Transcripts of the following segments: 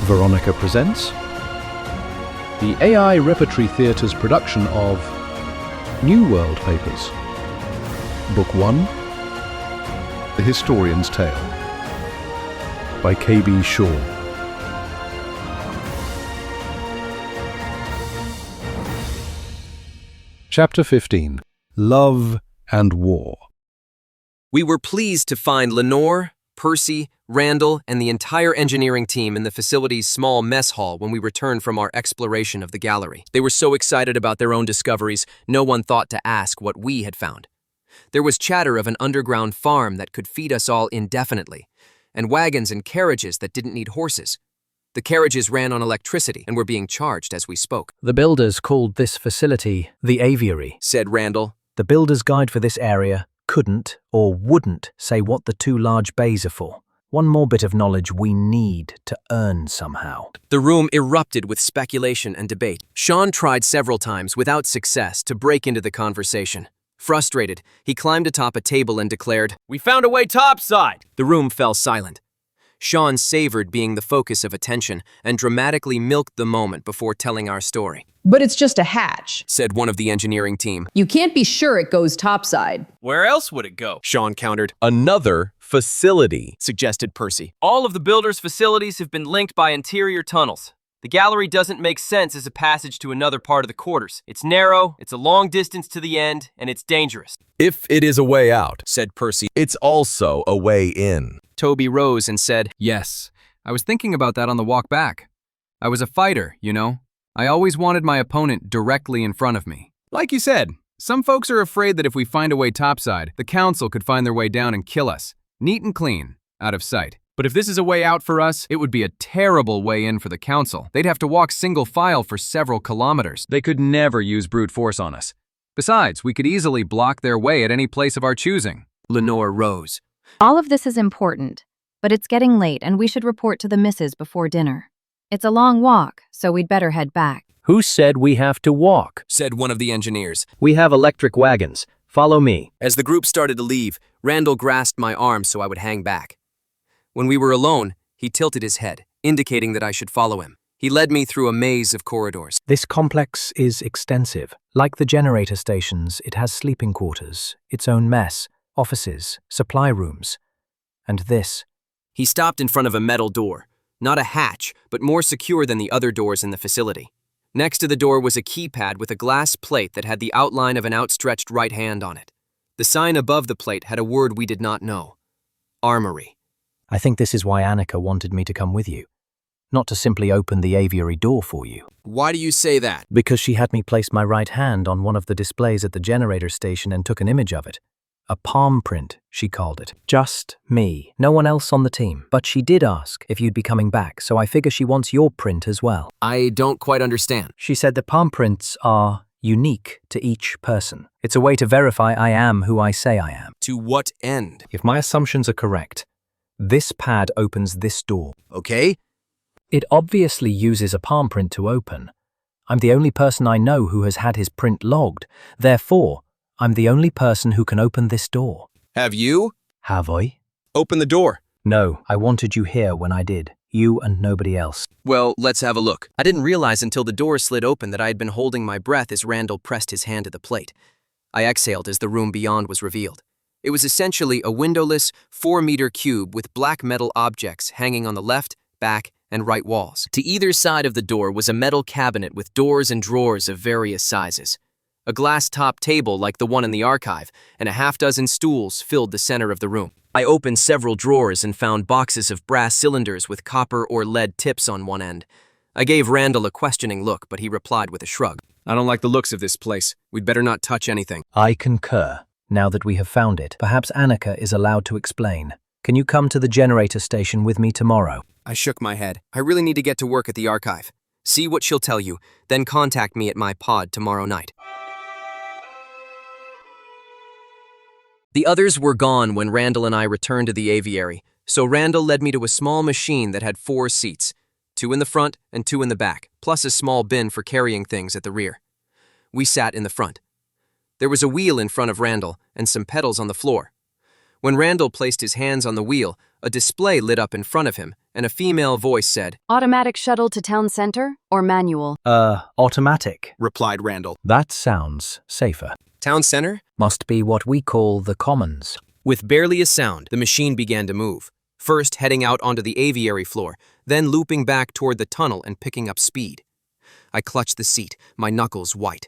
Veronica presents the AI Repertory Theatre's production of New World Papers. Book 1, The Historian's Tale, by K.B. Shaw. Chapter 15, Love and War. We were pleased to find Lenore, Percy, Randall, and the entire engineering team in the facility's small mess hall when we returned from our exploration of the gallery. They were so excited about their own discoveries, no one thought to ask what we had found. There was chatter of an underground farm that could feed us all indefinitely, and wagons and carriages that didn't need horses. The carriages ran on electricity and were being charged as we spoke. The builders called this facility the aviary, Said Randall. The builder's guide for this area couldn't or wouldn't say what the two large bays are for. One more bit of knowledge we need to earn somehow. The room erupted with speculation and debate. Sean tried several times without success to break into the conversation. Frustrated, he climbed atop a table and declared, "We found a way topside!" The room fell silent. Sean savored being the focus of attention and dramatically milked the moment before telling our story. But it's just a hatch, Said one of the engineering team. You can't be sure it goes topside. Where else would it go? Sean countered. Another facility, Suggested Percy. All of the builder's facilities have been linked by interior tunnels. The gallery doesn't make sense as a passage to another part of the quarters. It's narrow, it's a long distance to the end, and it's dangerous. If it is a way out, Said Percy. it's also a way in. Toby rose and said, Yes, I was thinking about that on the walk back. I was a fighter, you know. I always wanted my opponent directly in front of me. Like you said, some folks are afraid that if we find a way topside, the council could find their way down and kill us. Neat and clean, out of sight. But if this is a way out for us, it would be a terrible way in for the council. They'd have to walk single file for several kilometers. They could never use brute force on us. Besides, we could easily block their way at any place of our choosing. Lenore rose. All of this is important, but it's getting late and we should report to the missus before dinner. It's a long walk, so we'd better head back. Who said we have to walk? Said one of the engineers. We have electric wagons. Follow me. As the group started to leave, Randall grasped my arm so I would hang back. When we were alone, he tilted his head, indicating that I should follow him. He led me through a maze of corridors. This complex is extensive. Like the generator stations, it has sleeping quarters, its own mess, offices, supply rooms. And this. He stopped in front of a metal door. Not a hatch, but more secure than the other doors in the facility. Next to the door was a keypad with a glass plate that had the outline of an outstretched right hand on it. The sign above the plate had a word we did not know. Armory. I think this is why Annika wanted me to come with you. Not to simply open the aviary door for you. Why do you say that? Because she had me place my right hand on one of the displays at the generator station and took an image of it. A palm print, she called it. Just me. No one else on the team. But she did ask if you'd be coming back, so I figure she wants your print as well. I don't quite understand. She said the palm prints are unique to each person. It's a way to verify I am who I say I am. To what end? If my assumptions are correct, this pad opens this door. Okay. It obviously uses a palm print to open. I'm the only person I know who has had his print logged. Therefore, I'm the only person who can open this door. Have you? Have I? Open the door. No, I wanted you here when I did. You and nobody else. Well, let's have a look. I didn't realize until the door slid open that I had been holding my breath as Randall pressed his hand to the plate. I exhaled as the room beyond was revealed. It was essentially a windowless, 4-meter cube with black metal objects hanging on the left, back, and right walls. To either side of the door was a metal cabinet with doors and drawers of various sizes. A glass-top table like the one in the archive, and a half-dozen stools filled the center of the room. I opened several drawers and found boxes of brass cylinders with copper or lead tips on one end. I gave Randall a questioning look, but he replied with a shrug. I don't like the looks of this place. We'd better not touch anything. I concur. Now that we have found it, perhaps Annika is allowed to explain. Can you come to the generator station with me tomorrow? I shook my head. I really need to get to work at the archive. See what she'll tell you, then contact me at my pod tomorrow night. The others were gone when Randall and I returned to the aviary, so Randall led me to a small machine that had 4 seats, 2 in the front and 2 in the back, plus a small bin for carrying things at the rear. We sat in the front. There was a wheel in front of Randall and some pedals on the floor. When Randall placed his hands on the wheel, a display lit up in front of him, and a female voice said, Automatic shuttle to town center or manual? Automatic. replied Randall. That sounds safer. Town center? Must be what we call the commons. With barely a sound, the machine began to move, first heading out onto the aviary floor, then looping back toward the tunnel and picking up speed. I clutched the seat, my knuckles white.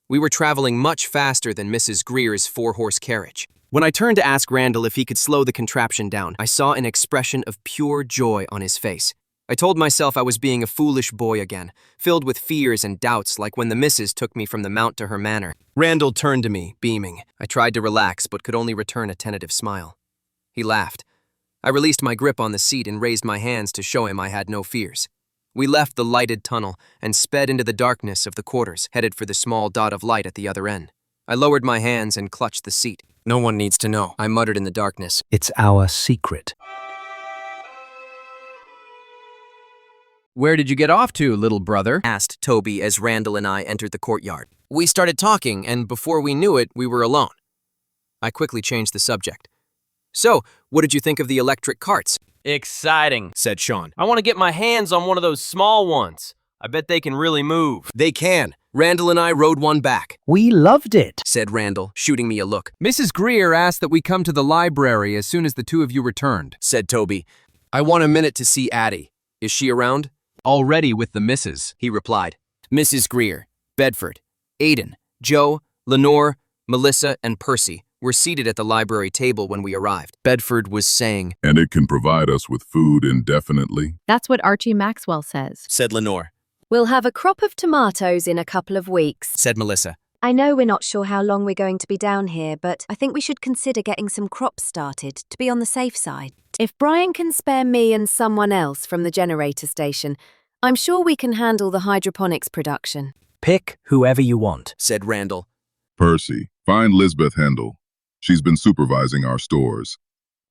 We were traveling much faster than Mrs. Greer's four-horse carriage. When I turned to ask Randall if he could slow the contraption down, I saw an expression of pure joy on his face. I told myself I was being a foolish boy again, filled with fears and doubts like when the missus took me from the mount to her manor. Randall turned to me, beaming. I tried to relax, but could only return a tentative smile. He laughed. I released my grip on the seat and raised my hands to show him I had no fears. We left the lighted tunnel and sped into the darkness of the quarters, headed for the small dot of light at the other end. I lowered my hands and clutched the seat. No one needs to know, I muttered in the darkness. It's our secret. Where did you get off to, little brother? Asked Toby as Randall and I entered the courtyard. We started talking, and before we knew it, we were alone. I quickly changed the subject. So, what did you think of the electric carts? Exciting, Said Sean. I want to get my hands on one of those small ones. I bet they can really move. They can. Randall and I rode one back, We loved it. said Randall, shooting me a look. Mrs. Greer asked that we come to the library as soon as the two of you returned. Said Toby. I want a minute to see Addie. Is she around? Already with the missus. He replied. Mrs. Greer, Bedford, Aiden, Joe, Lenore, Melissa, and Percy were seated at the library table when we arrived. Bedford was saying, And it can provide us with food indefinitely. That's what Archie Maxwell says. said Lenore. We'll have a crop of tomatoes in a couple of weeks. Said Melissa. I know we're not sure how long we're going to be down here, but I think we should consider getting some crops started to be on the safe side. If Brian can spare me and someone else from the generator station, I'm sure we can handle the hydroponics production. Pick whoever you want. Said Randall. Percy, find Lisbeth Hendel. She's been supervising our stores.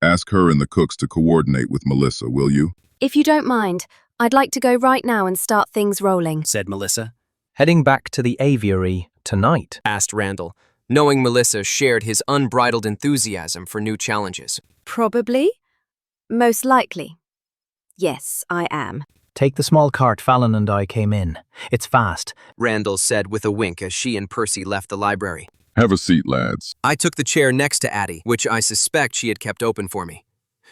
Ask her and the cooks to coordinate with Melissa, will you? If you don't mind, I'd like to go right now and start things rolling. Said Melissa. Heading back to the aviary tonight. Asked Randall, knowing Melissa shared his unbridled enthusiasm for new challenges. Probably. Most likely. Yes, I am. Take the small cart Fallon and I came in. It's fast. Randall said with a wink as she and Percy left the library. Have a seat, lads. I took the chair next to Addie, which I suspect she had kept open for me.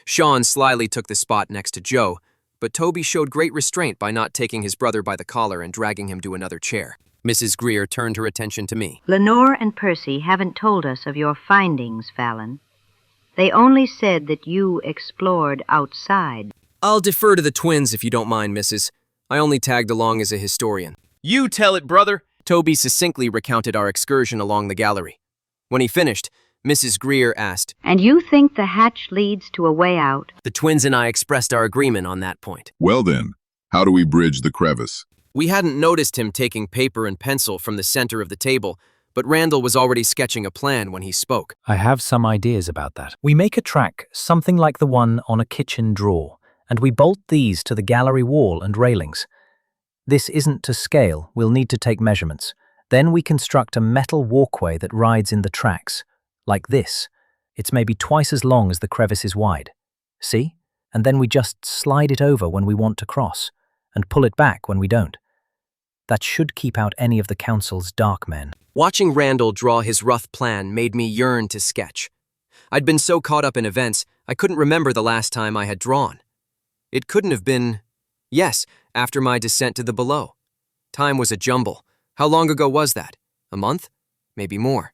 Sean slyly took the spot next to Joe, but Toby showed great restraint by not taking his brother by the collar and dragging him to another chair. Mrs. Greer turned her attention to me. Lenore and Percy haven't told us of your findings, Fallon. They only said that you explored outside. I'll defer to the twins if you don't mind, Mrs. I only tagged along as a historian. You tell it, brother. Toby succinctly recounted our excursion along the gallery. When he finished, Mrs. Greer asked, And you think the hatch leads to a way out? The twins and I expressed our agreement on that point. Well then, how do we bridge the crevice? We hadn't noticed him taking paper and pencil from the center of the table, but Randall was already sketching a plan when he spoke. I have some ideas about that. We make a track, something like the one on a kitchen drawer, and we bolt these to the gallery wall and railings. This isn't to scale, we'll need to take measurements. Then we construct a metal walkway that rides in the tracks, like this. It's maybe twice as long as the crevice is wide. See? And then we just slide it over when we want to cross, and pull it back when we don't. That should keep out any of the council's dark men. Watching Randall draw his rough plan made me yearn to sketch. I'd been so caught up in events, I couldn't remember the last time I had drawn. It couldn't have been, yes, after my descent to the below. Time was a jumble. How long ago was that? A month? Maybe more.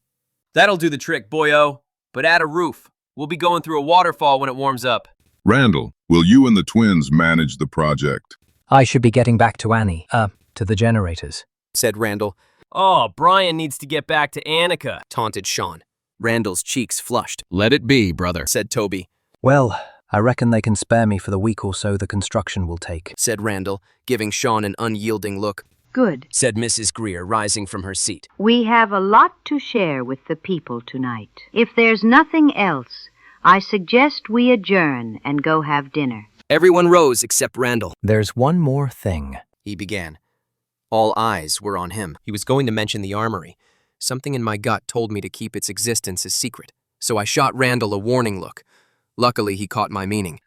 That'll do the trick, boyo. But add a roof. We'll be going through a waterfall when it warms up. Randall, will you and the twins manage the project? I should be getting back to Annie, to the generators. Said Randall. Oh, Brian needs to get back to Annika. Taunted Sean. Randall's cheeks flushed. Let it be, brother. Said Toby. Well, I reckon they can spare me for the week or so the construction will take. Said Randall, giving Sean an unyielding look. Good. Said Mrs. Greer, rising from her seat. We have a lot to share with the people tonight. If there's nothing else, I suggest we adjourn and go have dinner. Everyone rose except Randall. There's one more thing. He began. All eyes were on him. He was going to mention the armory. Something in my gut told me to keep its existence a secret, so I shot Randall a warning look. Luckily, he caught my meaning.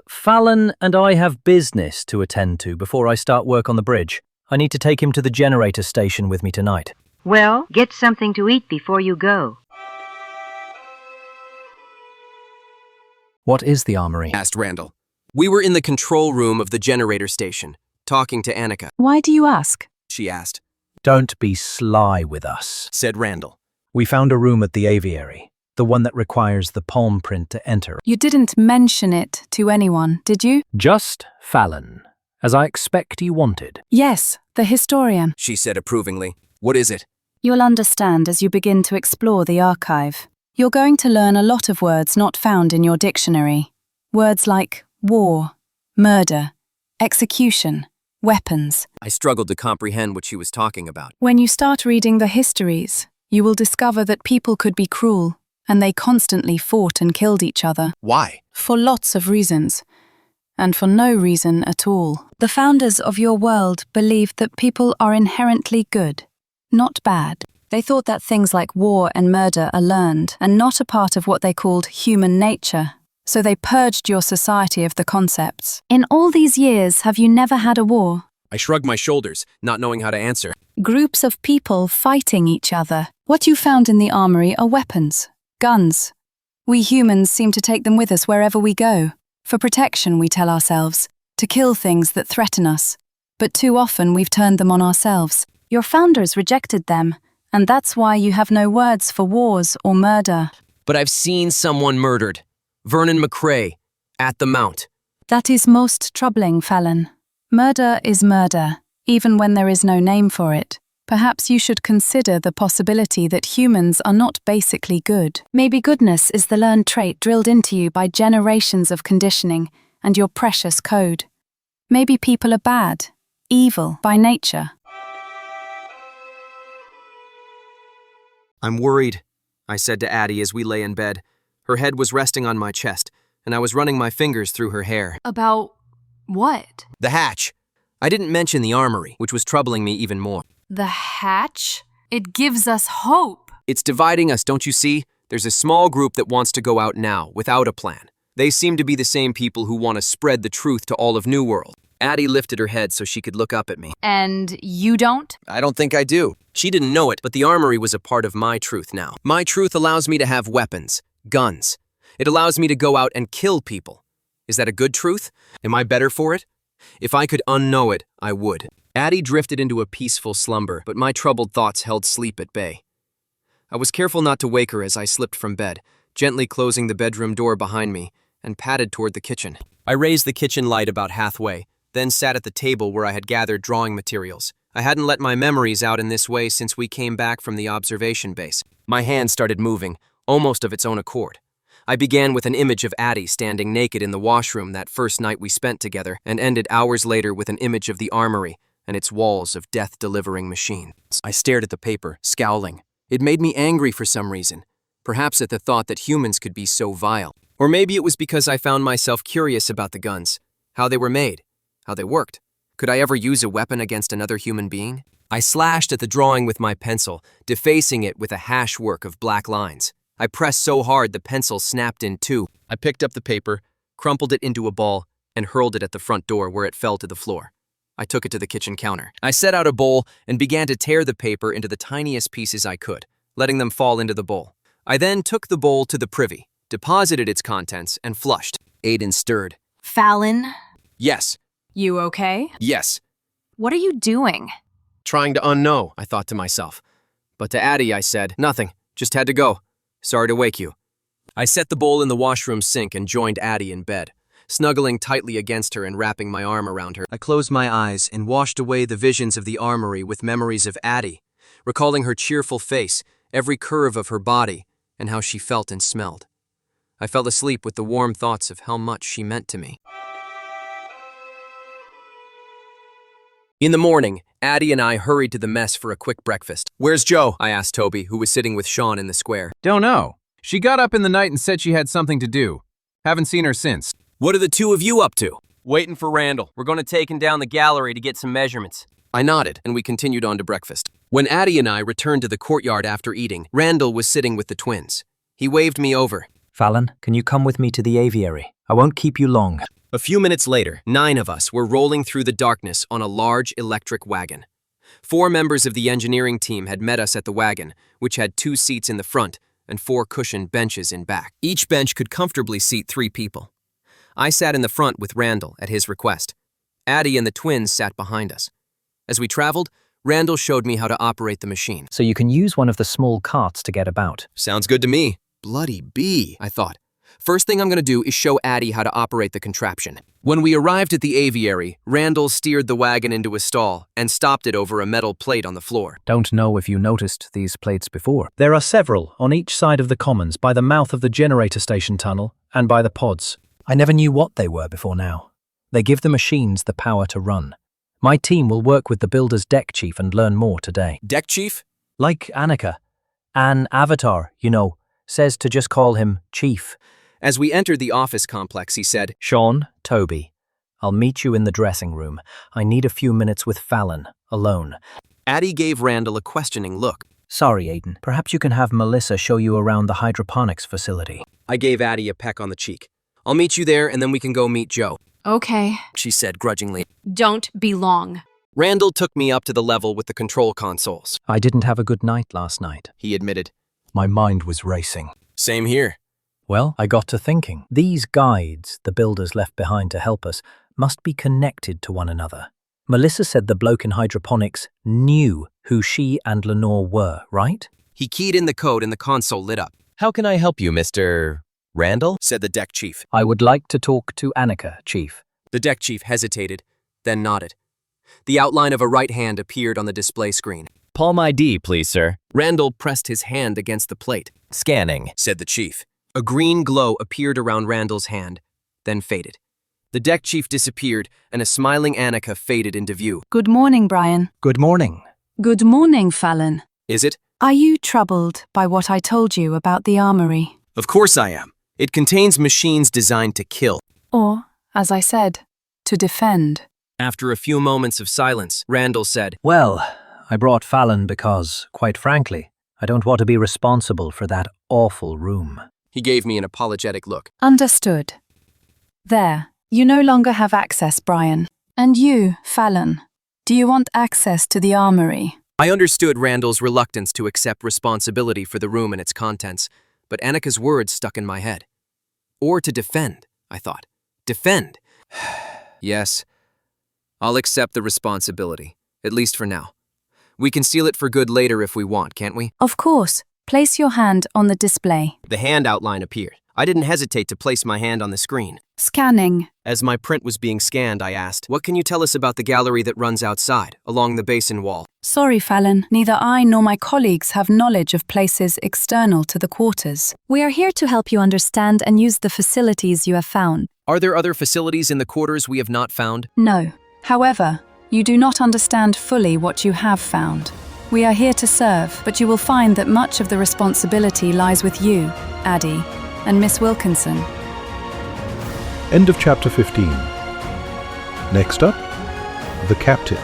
Fallon and I have business to attend to before I start work on the bridge. I need to take him to the generator station with me tonight. Well, get something to eat before you go. What is the armory? Asked Randall. We were in the control room of the generator station, talking to Annika. Why do you ask? She asked. Don't be sly with us, Said Randall. We found a room at the aviary, the one that requires the palm print to enter. You didn't mention it to anyone, did you? Just Fallon, as I expect you wanted. Yes, the historian. She said approvingly. What is it? You'll understand as you begin to explore the archive. You're going to learn a lot of words not found in your dictionary. Words like war, murder, execution, weapons. I struggled to comprehend what she was talking about. When you start reading the histories, you will discover that people could be cruel, and they constantly fought and killed each other. Why? For lots of reasons. And for no reason at all. The founders of your world believed that people are inherently good, not bad. They thought that things like war and murder are learned and not a part of what they called human nature. So they purged your society of the concepts. In all these years, have you never had a war? I shrugged my shoulders, not knowing how to answer. Groups of people fighting each other. What you found in the armory are weapons, guns. We humans seem to take them with us wherever we go. For protection, we tell ourselves, to kill things that threaten us. But too often we've turned them on ourselves. Your founders rejected them, and that's why you have no words for wars or murder. But I've seen someone murdered. Vernon McCrae, at the Mount. That is most troubling, Fallon. Murder is murder, even when there is no name for it. Perhaps you should consider the possibility that humans are not basically good. Maybe goodness is the learned trait drilled into you by generations of conditioning and your precious code. Maybe people are bad, evil by nature. I'm worried, I said to Addie as we lay in bed. Her head was resting on my chest, and I was running my fingers through her hair. About what? The hatch. I didn't mention the armory, which was troubling me even more. The hatch? It gives us hope. It's dividing us, don't you see? There's a small group that wants to go out now, without a plan. They seem to be the same people who want to spread the truth to all of New World. Addie lifted her head so she could look up at me. And you don't? I don't think I do. She didn't know it, but the armory was a part of my truth now. My truth allows me to have weapons, guns. It allows me to go out and kill people. Is that a good truth? Am I better for it? If I could unknow it, I would. Addie drifted into a peaceful slumber, but my troubled thoughts held sleep at bay. I was careful not to wake her as I slipped from bed, gently closing the bedroom door behind me, and padded toward the kitchen. I raised the kitchen light about halfway, then sat at the table where I had gathered drawing materials. I hadn't let my memories out in this way since we came back from the observation base. My hand started moving, almost of its own accord. I began with an image of Addie standing naked in the washroom that first night we spent together, and ended hours later with an image of the armory and its walls of death-delivering machines. I stared at the paper, scowling. It made me angry for some reason, perhaps at the thought that humans could be so vile. Or maybe it was because I found myself curious about the guns, how they were made, how they worked. Could I ever use a weapon against another human being? I slashed at the drawing with my pencil, defacing it with a hash work of black lines. I pressed so hard the pencil snapped in two. I picked up the paper, crumpled it into a ball, and hurled it at the front door where it fell to the floor. I took it to the kitchen counter. I set out a bowl and began to tear the paper into the tiniest pieces I could, letting them fall into the bowl. I then took the bowl to the privy, deposited its contents, and flushed. Aiden stirred. Fallon? Yes. You okay? Yes. What are you doing? Trying to unknow, I thought to myself. But to Addie I said, nothing, just had to go. Sorry to wake you. I set the bowl in the washroom sink and joined Addie in bed, snuggling tightly against her and wrapping my arm around her. I closed my eyes and washed away the visions of the armory with memories of Addie, recalling her cheerful face, every curve of her body, and how she felt and smelled. I fell asleep with the warm thoughts of how much she meant to me. In the morning, Addie and I hurried to the mess for a quick breakfast. "Where's Joe?" I asked Toby, who was sitting with Sean in the square. Don't know. She got up in the night and said she had something to do. Haven't seen her since. What are the two of you up to? Waiting for Randall. We're going to take him down the gallery to get some measurements. I nodded, and we continued on to breakfast. When Addie and I returned to the courtyard after eating, Randall was sitting with the twins. He waved me over. Fallon, can you come with me to the aviary? I won't keep you long. A few minutes later, 9 of us were rolling through the darkness on a large electric wagon. 4 members of the engineering team had met us at the wagon, which had 2 seats in the front and 4 cushioned benches in back. Each bench could comfortably seat 3 people. I sat in the front with Randall at his request. Addie and the twins sat behind us. As we traveled, Randall showed me how to operate the machine. So you can use one of the small carts to get about. Sounds good to me. Bloody bee, I thought. First thing I'm going to do is show Addie how to operate the contraption. When we arrived at the aviary, Randall steered the wagon into a stall and stopped it over a metal plate on the floor. Don't know if you noticed these plates before. There are several on each side of the commons, by the mouth of the generator station tunnel and by the pods. I never knew what they were before now. They give the machines the power to run. My team will work with the builder's deck chief and learn more today. Deck chief? Like Annika. An avatar, says to just call him Chief. As we entered the office complex, he said, Sean, Toby, I'll meet you in the dressing room. I need a few minutes with Fallon, alone. Addie gave Randall a questioning look. Sorry, Aiden. Perhaps you can have Melissa show you around the hydroponics facility. I gave Addie a peck on the cheek. I'll meet you there and then we can go meet Joe, Okay. she said grudgingly. Don't be long. Randall took me up to the level with the control consoles. I didn't have a good night last night. He admitted. My mind was racing. Same here. Well, I got to thinking. These guides the builders left behind to help us must be connected to one another. Melissa said the bloke in hydroponics knew who she and Lenore were, right? He keyed in the code and the console lit up. How can I help you, Mr. Randall? Said the deck chief. I would like to talk to Annika, Chief. The deck chief hesitated, then nodded. The outline of a right hand appeared on the display screen. Palm ID, please, sir. Randall pressed his hand against the plate. Scanning, said the chief. A green glow appeared around Randall's hand, then faded. The deck chief disappeared, and a smiling Annika faded into view. Good morning, Brian. Good morning. Good morning, Fallon. Is it? Are you troubled by what I told you about the armory? Of course I am. It contains machines designed to kill. Or, as I said, to defend. After a few moments of silence, Randall said, Well, I brought Fallon because, quite frankly, I don't want to be responsible for that awful room. He gave me an apologetic look. Understood. There, you no longer have access, Brian. And you, Fallon, do you want access to the armory? I understood Randall's reluctance to accept responsibility for the room and its contents, but Annika's words stuck in my head. Or to defend, I thought. Defend. Yes, I'll accept the responsibility, at least for now. We can seal it for good later if we want, can't we? Of course. Place your hand on the display. The hand outline appeared. I didn't hesitate to place my hand on the screen. Scanning. As my print was being scanned, I asked, what can you tell us about the gallery that runs outside, along the basin wall? Sorry, Fallon. Neither I nor my colleagues have knowledge of places external to the quarters. We are here to help you understand and use the facilities you have found. Are there other facilities in the quarters we have not found? No. However, you do not understand fully what you have found. We are here to serve, but you will find that much of the responsibility lies with you, Addie, and Miss Wilkinson. End of chapter 15. Next up, the captain.